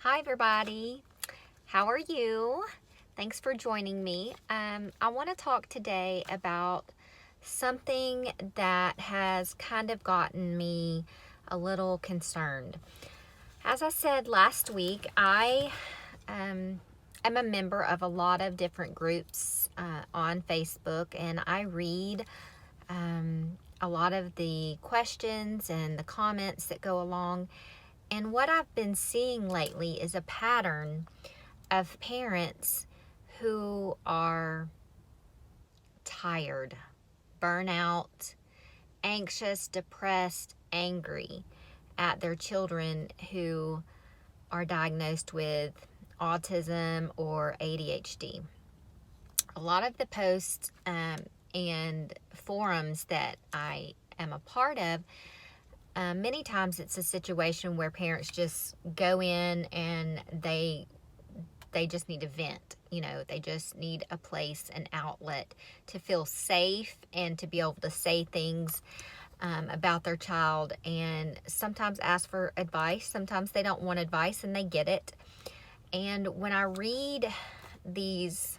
Hi everybody, how are you? Thanks for joining me. I want to talk today about something that has kind of gotten me a little concerned. As I said last week, I am a member of a lot of different groups on Facebook, and I read a lot of the questions and the comments that go along. And what I've been seeing lately is a pattern of parents who are tired, burnout, anxious, depressed, angry at their children who are diagnosed with autism or ADHD. A lot of the posts and forums that I am a part of, many times it's a situation where parents just go in and they just need to vent. They just need a place, an outlet to feel safe and to be able to say things about their child, and sometimes ask for advice. Sometimes they don't want advice and they get it. And when I read these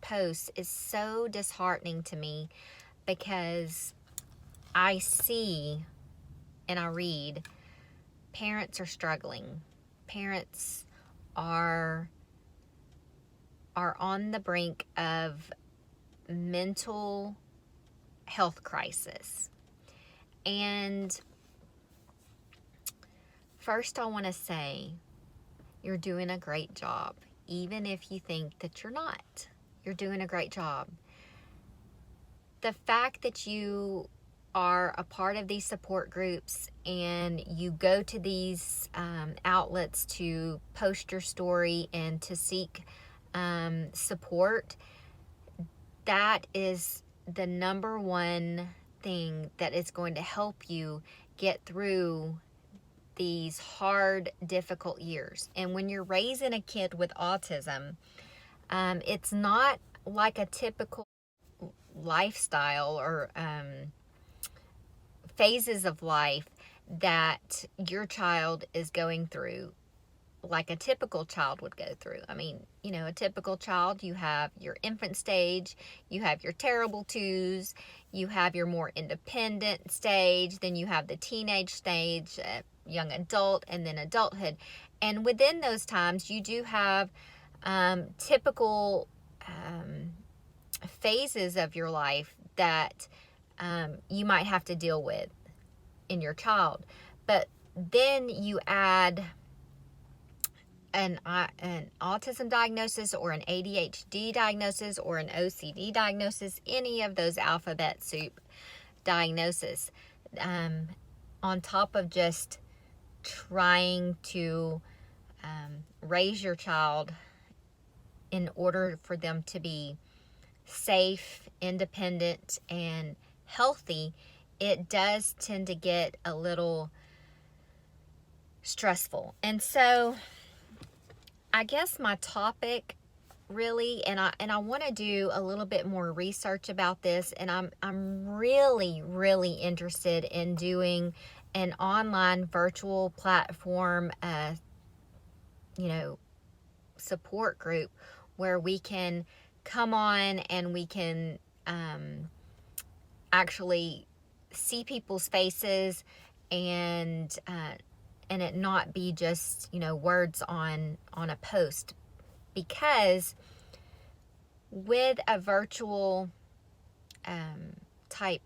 posts, it's so disheartening to me because I see and I read parents are struggling. Parents are on the brink of mental health crisis. And first I want to say, you're doing a great job. Even if you think that you're not, you're doing a great job. The fact that you are a part of these support groups and you go to these outlets to post your story and to seek support, that is the number one thing that is going to help you get through these hard, difficult years. And when you're raising a kid with autism, it's not like a typical lifestyle or phases of life that your child is going through like a typical child would go through. I mean, a typical child, you have your infant stage, you have your terrible twos, you have your more independent stage, then you have the teenage stage, young adult, and then adulthood. And within those times, you do have typical phases of your life that you might have to deal with in your child. But then you add an autism diagnosis or an ADHD diagnosis or an OCD diagnosis, any of those alphabet soup diagnoses, on top of just trying to raise your child in order for them to be safe, independent, and healthy, it does tend to get a little stressful. And so I guess my topic really, and I want to do a little bit more research about this, and I'm really interested in doing an online virtual platform support group where we can come on and we can actually see people's faces and it not be just words on a post. Because with a virtual type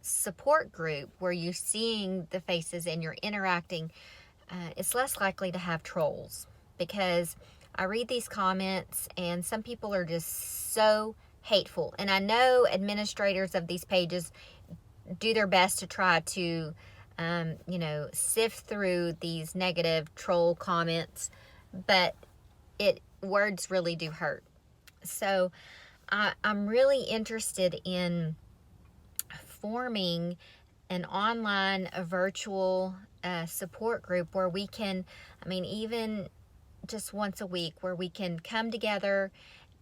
support group where you're seeing the faces and you're interacting, it's less likely to have trolls. Because I read these comments and some people are just so hateful, and I know administrators of these pages do their best to try to sift through these negative troll comments, but words really do hurt. So I'm really interested in forming an online, virtual support group where we can, even just once a week, where we can come together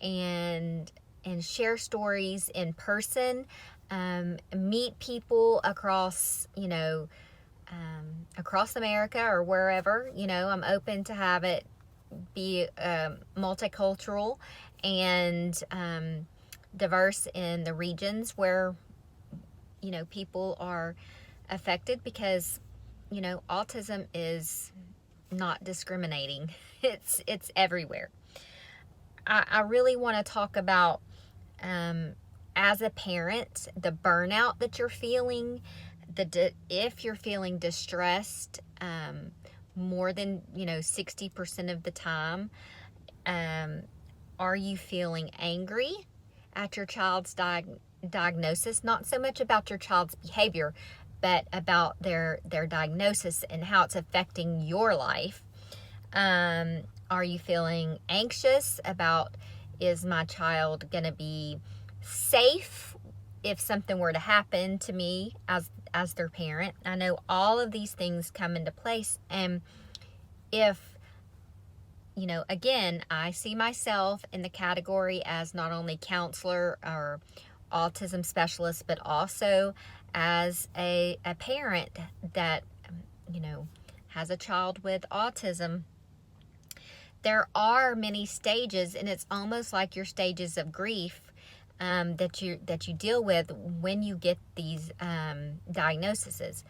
and share stories in person, meet people across, across America or wherever. I'm open to have it be multicultural and diverse in the regions where people are affected, because autism is not discriminating. It's everywhere. I really want to talk about, as a parent, the burnout that you're feeling, if you're feeling distressed more than 60% of the time. Are you feeling angry at your child's diagnosis? Not so much about your child's behavior, but about their diagnosis and how it's affecting your life. Are you feeling anxious about, is my child going to be safe if something were to happen to me as their parent? I know all of these things come into place. And if, again, I see myself in the category as not only counselor or autism specialist, but also as a parent that, has a child with autism. There are many stages, and it's almost like your stages of grief that you deal with when you get these diagnoses.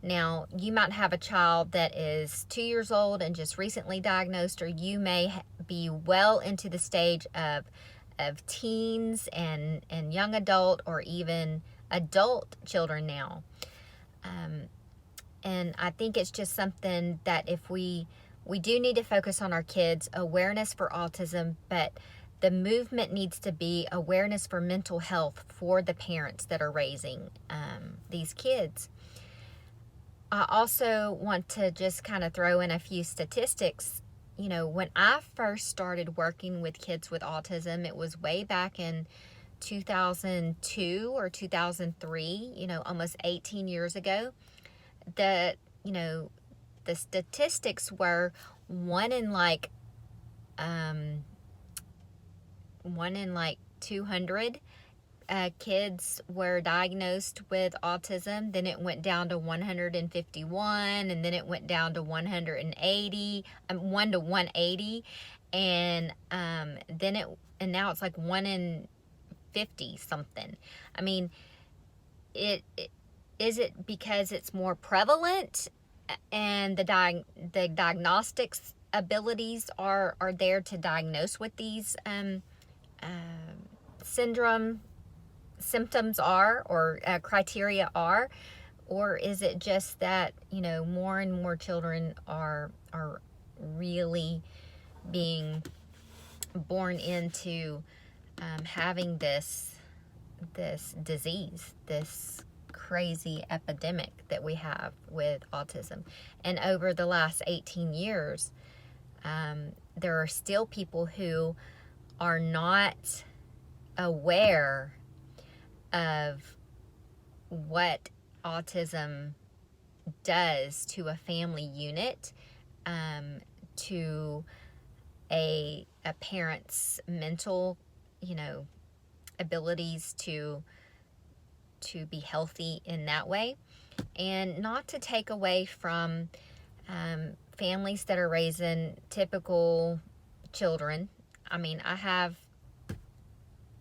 Now, you might have a child that is 2 years old and just recently diagnosed, or you may be well into the stage of teens and young adult, or even adult children now. And I think it's just something that if we do need to focus on our kids' awareness for autism, but the movement needs to be awareness for mental health for the parents that are raising these kids. I also want to just kind of throw in a few statistics. When I first started working with kids with autism, it was way back in 2002 or 2003, almost 18 years ago. The statistics were one in like 200 kids were diagnosed with autism. Then it went down to 151, and then it went down to 180, 1 to 180, and now it's like 1 in 50 something. I mean, is it because it's more prevalent and the diagnostics abilities are there to diagnose what these symptoms are, or criteria are? Or is it just that more and more children are really being born into having this disease, this crazy epidemic that we have with autism? And over the last 18 years, there are still people who are not aware of what autism does to a family unit, to a parent's mental, abilities to be healthy in that way. And not to take away from families that are raising typical children. I mean,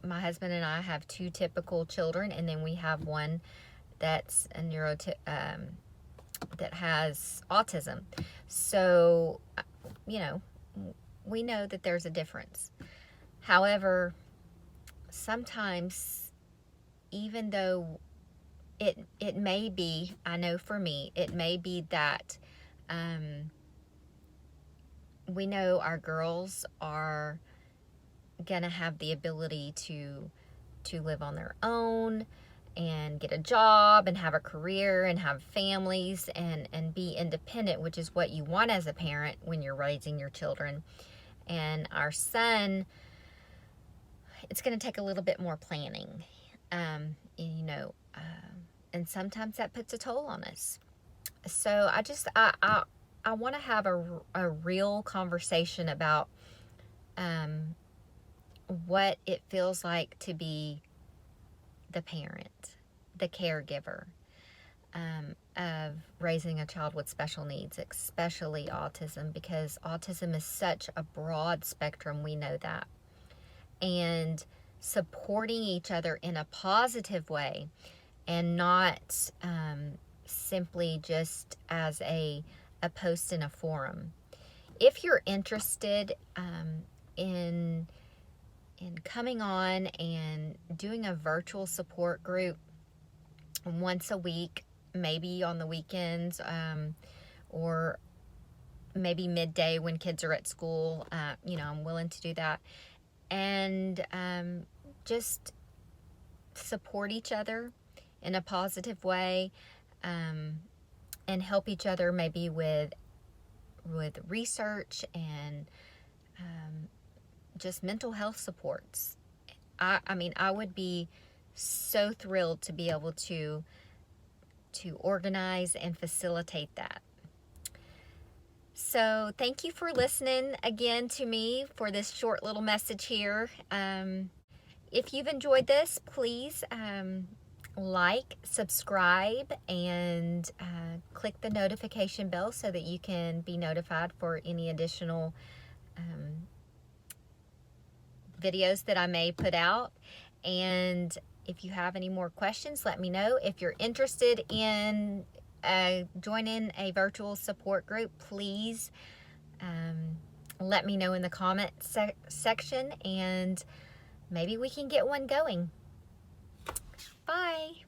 my husband and I have 2 typical children, and then we have one that's a that has autism. So, we know that there's a difference. However, sometimes, even though it may be, I know for me, it may be that we know our girls are gonna have the ability to live on their own and get a job and have a career and have families and be independent, which is what you want as a parent when you're raising your children. And our son, it's going to take a little bit more planning, and sometimes that puts a toll on us. So I want to have a real conversation about what it feels like to be the parent, the caregiver of raising a child with special needs, especially autism, because autism is such a broad spectrum. We know that. And supporting each other in a positive way, and not simply just as a post in a forum. If you're interested in coming on and doing a virtual support group once a week, maybe on the weekends, or maybe midday when kids are at school, I'm willing to do that. And just support each other in a positive way, and help each other maybe with research and just mental health supports. I would be so thrilled to be able to organize and facilitate that. So thank you for listening again to me for this short little message here. If you've enjoyed this, please like, subscribe, and click the notification bell so that you can be notified for any additional videos that I may put out. And if you have any more questions, let me know. If you're interested in joining a virtual support group, please let me know in the comment section, and maybe we can get one going. Bye.